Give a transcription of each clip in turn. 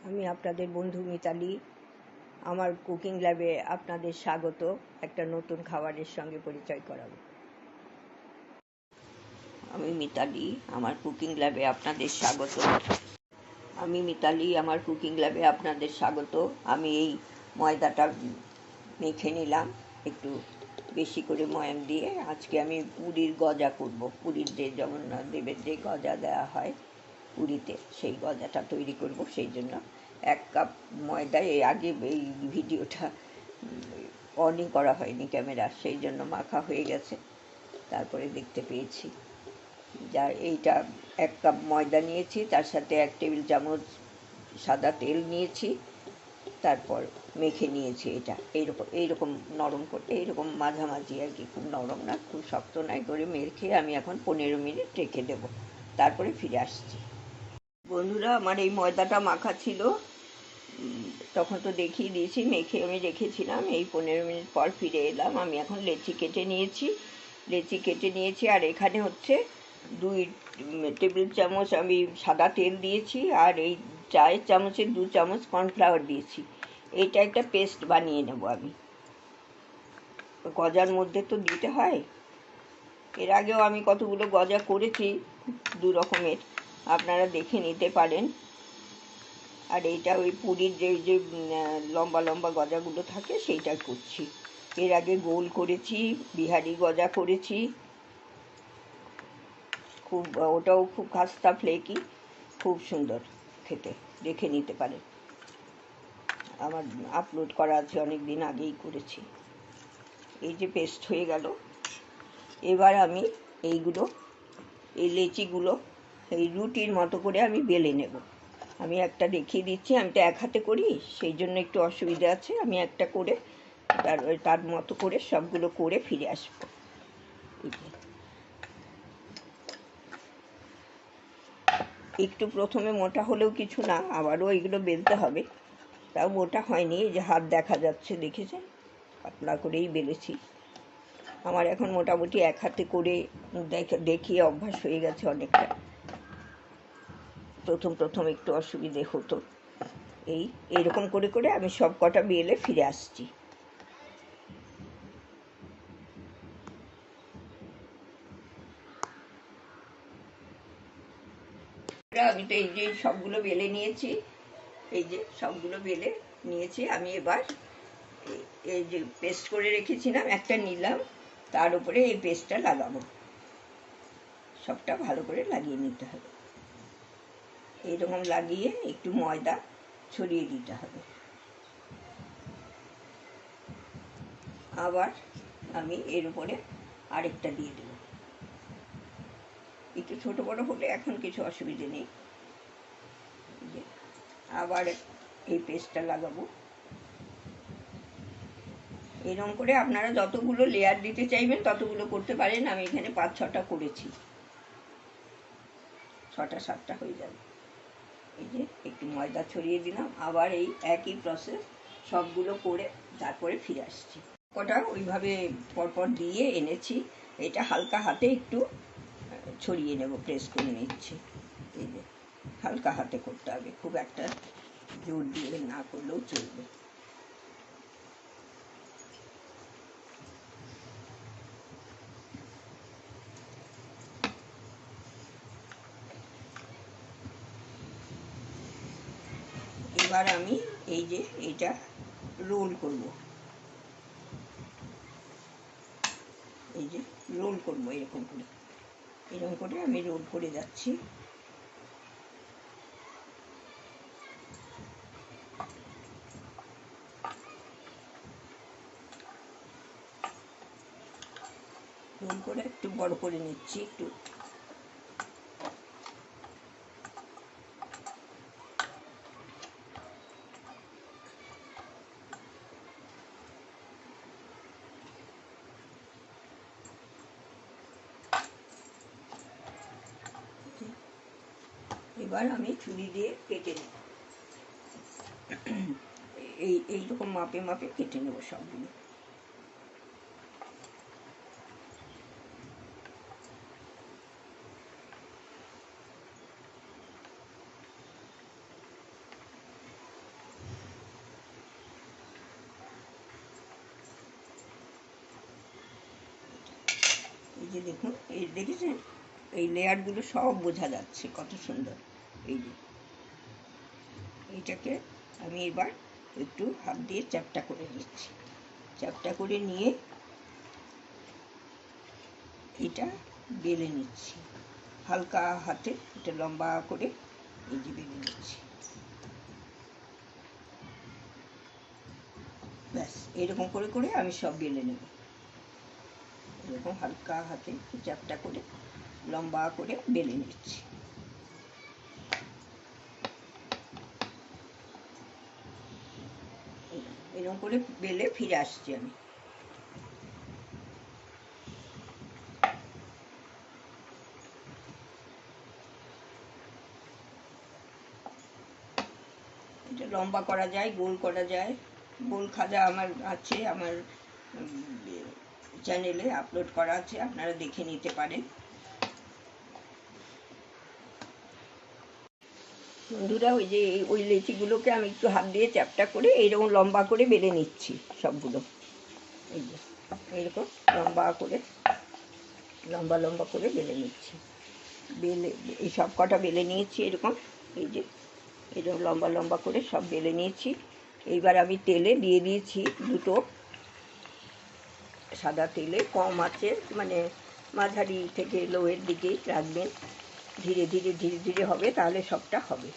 আমি আপনাদের বন্ধু মিতালি। আমার কুকিং ল্যাবে আপনাদের স্বাগত। একটা নতুন খাবারের সঙ্গে পরিচয় করাবো। আমি মিতালি, আমার কুকিং ল্যাবে আপনাদের স্বাগত। আমি এই ময়দাটা মেখে নিলাম একটু বেশি করে ময়াম দিয়ে। আজকে আমি পুরীর গজা করব। পুরীর যে জগন্নাথদেবের যে গজা দেওয়া হয় পুরীতে, সেই গজাটা তৈরি করব। সেই জন্য 1 কাপ ময়দায় আগে এই ভিডিওটা অনই করা হয়নি ক্যামেরা, সেই জন্য মাখা হয়ে গেছে, তারপরে দেখতে পেয়েছি। যা এইটা 1 কাপ ময়দা নিয়েছি, তার সাথে 1 টেবিল চামচ সাদা তেল নিয়েছি, তারপর মেখে নিয়েছি। এটা এইরকম নরম করে, এইরকম মাঝামাঝি আর কি, খুব নরম না খুব শক্ত নয় করে মেখে আমি এখন 15 মিনিট রেখে দেবো, তারপরে ফিরে আসছি। বন্ধুরা, আমার এই ময়দাটা মাখা ছিল, তখন তো দেখিয়ে দিয়েছি, মেখে আমি রেখেছিলাম। এই 15 মিনিট পর ফিরে এলাম। আমি এখন লেচি কেটে নিয়েছি, আর এখানে হচ্ছে 2 টেবিল চামচ আমি সাদা তেল দিয়েছি, আর এই চায়ের চামচের 2 চামচ কর্নফ্লাওয়ার দিয়েছি। এইটা একটা পেস্ট বানিয়ে নেব আমি। গজার মধ্যে তো দিতে হয়। এর আগেও আমি কতগুলো গজা করেছি 2 রকমের, আপনারা দেখে নিতে পারেন। আর এইটা ওই পুরীর যে লম্বা লম্বা গজাগুলো থাকে সেইটা করছি। এর আগে গোল করেছি, বিহারি গজা করেছি, ওটাও খুব খাস্তা ফ্লেকি, খুব সুন্দর খেতে, দেখে নিতে পারেন। আমার আপলোড করা আছে, অনেক দিন আগেই করেছি। এই যে পেস্ট হয়ে গেল, এবার আমি এই লেচিগুলো এই রুটির মতো করে আমি বেলে নেব। আমি একটা দেখিয়ে দিচ্ছি, আমি তো 1 হাতে করি, সেই জন্য একটু অসুবিধা আছে। আমি একটা করে তার মতো করে সবগুলো করে ফিরে আসবো। একটু প্রথমে মোটা হলেও কিছু না, আবারও এগুলো বেলতে হবে। তাও মোটা হয়নি, এই যে হাত দেখা যাচ্ছে, দেখেছেন, পাতলা করেই বেলেছি। আমার এখন মোটামুটি 1 হাতে করে দেখিয়ে অভ্যাস হয়ে গেছে অনেকটা। প্রথম একটু অসুবিধে হতো। এইরকম করে করে আমি সব কটা বেলে ফিরে আসছি। আমি তো এই যে সবগুলো বেলে নিয়েছি, আমি এবার এই যে পেস্ট করে রেখেছিলাম একটা নিলাম, তার উপরে এই পেস্টটা লাগাবো। সবটা ভালো করে লাগিয়ে নিতে হবে। এইরকম লাগিয়ে একটু ময়দা ছড়িয়ে দিতে হবে। আবার আমি এর উপরে আরেকটা দিয়ে দেব। একটু ছোট বড় হলে এখন কিছু অসুবিধে নেই। আবার এই পেস্টটা লাগাবো। এরকম করে আপনারা যতগুলো লেয়ার দিতে চাইবেন ততগুলো করতে পারেন। আমি এখানে 5-6টা করেছি, 6-7টা হয়ে যাবে। এই যে একটু ময়দা ছড়িয়ে দিলাম, আবার এই একই প্রসেস সবগুলো করে তারপরে ফিরে আসছি। কটা ওইভাবে পরপর দিয়ে এনেছি। এটা হালকা হাতে একটু ছড়িয়ে নেব, প্রেস করে নিচ্ছি। এই যে হালকা হাতে করতে হবে, খুব একটা জোর দিয়ে না করলেও চলবে। এবার আমি এইটা রোল করব। এরকম করে আমি রোল করে যাচ্ছি। রোল করে একটু বড় করে নিচ্ছি একটু। এবার আমি ছুরি দিয়ে কেটে নেব। এইরকম মাপে মাপে কেটে নেব সবগুলো। যে দেখুন, এই দেখেছেন, এই লেয়ারগুলো সব বোঝা যাচ্ছে কত সুন্দর। এই যে এইটাকে আমি এবার একটু হাত দিয়ে চ্যাপটা করে নিচ্ছি। চ্যাপটা করে নিয়ে এটা বেলে নিচ্ছি হালকা হাতে, এটা লম্বা করে এই যে বেলে নিচ্ছি। ব্যাস এরকম করে করে আমি সব বেলে নেব। এরকম হালকা হাতে চ্যাপটা করে লম্বা করে বেলে নিচ্ছি। এরকম করে বেলে ফিরে আসছি আমি। এটা লম্বা করা যায়, গোল করা যায়। গোল খাজা আমার আছে, আমার চ্যানেলে আপলোড করা আছে, আপনারা দেখে নিতে পারেন। বন্ধুরা, ওই যে ওই লেচিগুলোকে আমি একটু হাত দিয়ে চ্যাপটা করে এইরকম লম্বা করে বেলে নিচ্ছি সবগুলো। এই যে এইরকম লম্বা করে লম্বা লম্বা করে বেলে নিচ্ছি। বেলে এই সব কটা বেলে নিয়েছি এরকম। এই যে এরকম লম্বা লম্বা করে সব বেলে নিয়েছি। এইবার আমি তেলে দিয়ে দিয়েছি দুটো, সাদা তেলে কম আছে, মানে মাঝারি থেকে লোয়ের দিকেই রাখবেন। ধীরে ধীরে ধীরে ধীরে হবে, তাহলে সবটা হবে।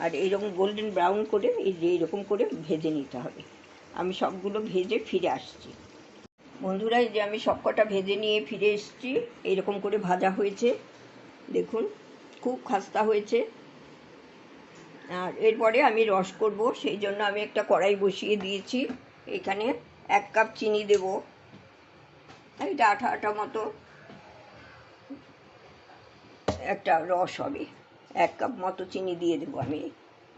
আর এইরকম গোল্ডেন ব্রাউন করে এই যে এইরকম করে ভেজে নিতে হবে। আমি সবগুলো ভেজে ফিরে আসছি। বন্ধুরা, এই যে আমি সবকটা ভেজে নিয়ে ফিরে এসেছি। এইরকম করে ভাজা হয়েছে, দেখুন খুব খাস্তা হয়েছে। আর এরপরে আমি রস করব, সেই জন্য আমি একটা কড়াই বসিয়ে দিয়েছি। এখানে 1 কাপ চিনি দেব, এটা আঠা আঠা মতো একটা রস হবে। 1 কাপ মতো চিনি দিয়ে দেবো আমি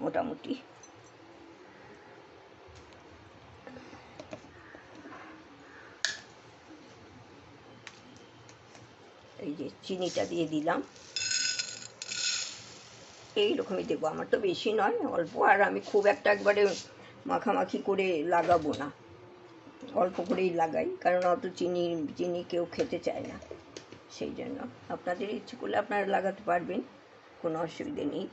মোটামুটি। এই যে চিনিটা দিয়ে দিলাম, এইরকমই দেবো, আমার তো বেশি নয়, অল্প। আর আমি খুব একটা একবারে মাখামাখি করে লাগাবো না, অল্প করেই লাগাই, কারণ অত চিনি কেউ খেতে চায় না। সেই জন্য আপনাদের ইচ্ছে করলে আপনারা লাগাতে পারবেন, কোনো অসুবিধে নেই।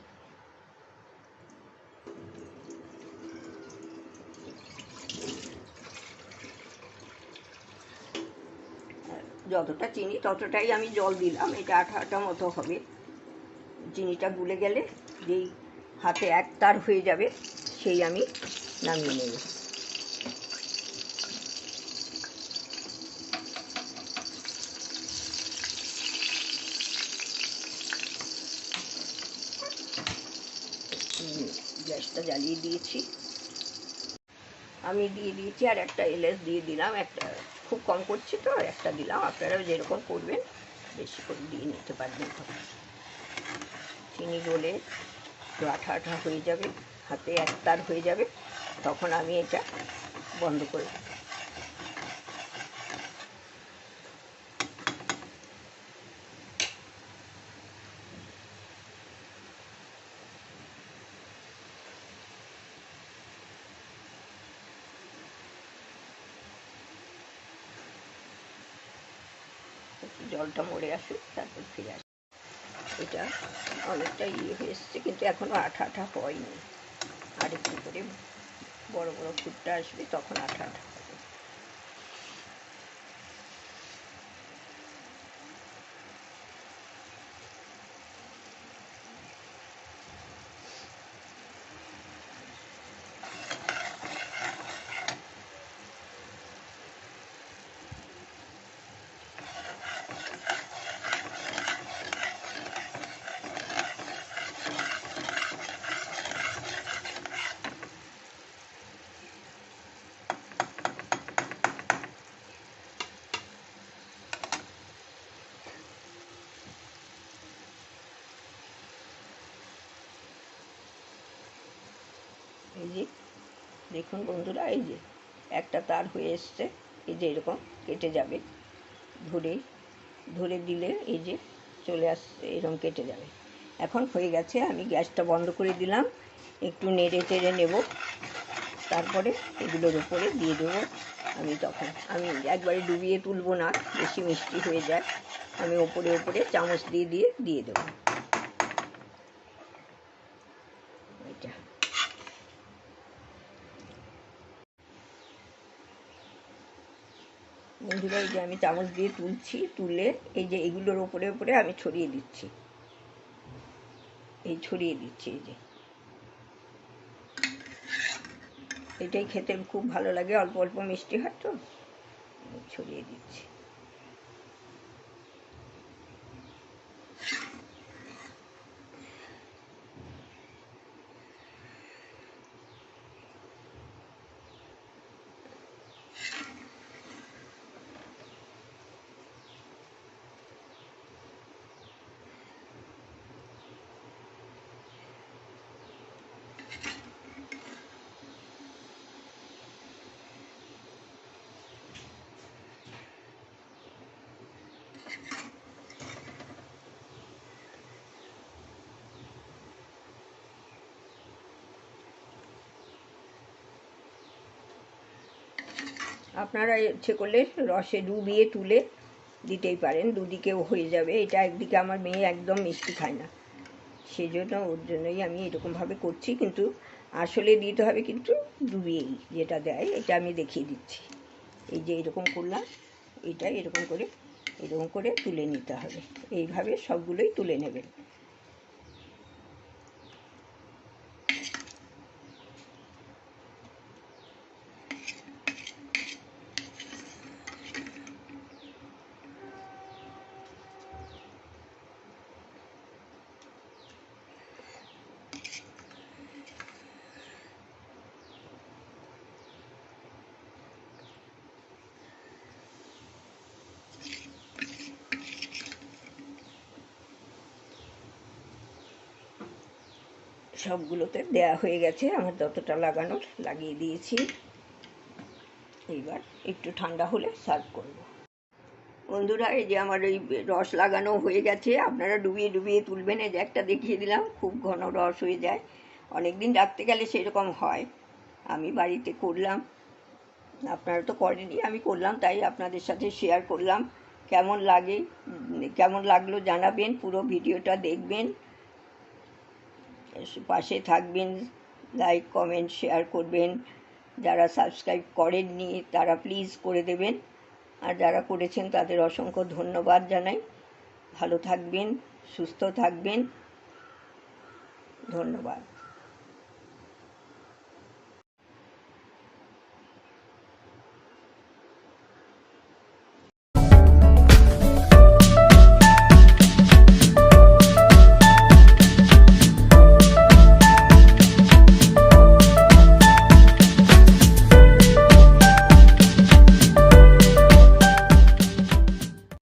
যতটা চিনি ততটাই আমি জল দিলাম, এটা আঠা আঠা মতো হবে। চিনিটা গুলে গেলে যেই হাতে একতার হয়ে যাবে, সেই আমি নামিয়ে নেব। গ্যাসটা জ্বালিয়ে দিয়েছি, আমি দিয়ে দিয়েছি, আর একটা এলাচ দিয়ে দিলাম। একটা খুব কম করছি তো, একটা দিলাম। আপনারা যেরকম করবেন বেশি করে দিয়ে নিতে পারবেন। তখন চিনি গলে একটু আঠা আঠা হয়ে যাবে, হাতে একতার হয়ে যাবে, তখন আমি এটা বন্ধ করে দেব। জলটা মরে আসুক, তারপর ফিরে আসুক। এটা অনেকটা হয়ে এসছে, কিন্তু এখনও আঠা আঠা হয়নি। আর একটু করে বড় বড় ফুটটা আসবে, তখন আঠা আঠা হবে। এই যে দেখুন বন্ধুরা, এই যে একটা তার হয়ে এসছে, এই যে এরকম কেটে যাবে, ধরে দিলে এই যে চলে আসছে, এরকম কেটে যাবে। এখন হয়ে গেছে, আমি গ্যাসটা বন্ধ করে দিলাম, একটু নেড়ে চেড়ে নেব। তারপরে এগুলোর উপরে দিয়ে দেবো। আমি একবারে ডুবিয়ে তুলবো না, বেশি মিষ্টি হয়ে যায়। আমি ওপরে ওপরে চামচ দিয়ে দিয়ে দেবো। এটা বন্ধুরা, এই যে আমি চামচ দিয়ে তুলছি, তুলে এই যে এগুলোর ওপরে ওপরে আমি ছড়িয়ে দিচ্ছি। এই যে এটাই খেতে খুব ভালো লাগে, অল্প অল্প মিষ্টি হয় তো, ছড়িয়ে দিচ্ছি। আপনারা ইচ্ছে করলে রসে ডুবিয়ে তুলে দিতেই পারেন, দুদিকেও হয়ে যাবে। এটা একদিকে আমার মেয়ে একদম মিষ্টি খায় না, সেই জন্য ওর জন্যই আমি এরকমভাবে করছি। কিন্তু আসলে দিতে হবে কিন্তু ডুবিয়েই, যেটা দেয় এটা আমি দেখিয়ে দিচ্ছি। এই যে এরকম করলাম, এটা এরকম করে তুলে নিতে হবে। এইভাবে সবগুলোই তুলে নেবেন। সবগুলোতে দেয়া হয়ে গেছে, আমার যতটা লাগানোর লাগিয়ে দিয়েছি। এইবার একটু ঠান্ডা হলে সার্ভ করব। বন্ধুরা, এই যে আমার এই রস লাগানো হয়ে গেছে। আপনারা ডুবিয়ে ডুবিয়ে তুলবেন। এই যে একটা দেখিয়ে দিলাম, খুব ঘন রস হয়ে যায়, অনেক দিন রাখতে গেলে সেরকম হয়। আমি বাড়িতে করলাম, আপনারা তো করেননি, আমি করলাম, তাই আপনাদের সাথে শেয়ার করলাম। কেমন লাগলো জানাবেন, পুরো ভিডিওটা দেখবেন, পাশে থাকবেন, লাইক কমেন্ট শেয়ার করবেন। যারা সাবস্ক্রাইব করেননি তারা প্লিজ করে দেবেন, আর যারা করেছেন তাদের অসংখ্য ধন্যবাদ জানাই। ভালো থাকবেন, সুস্থ থাকবেন, ধন্যবাদ।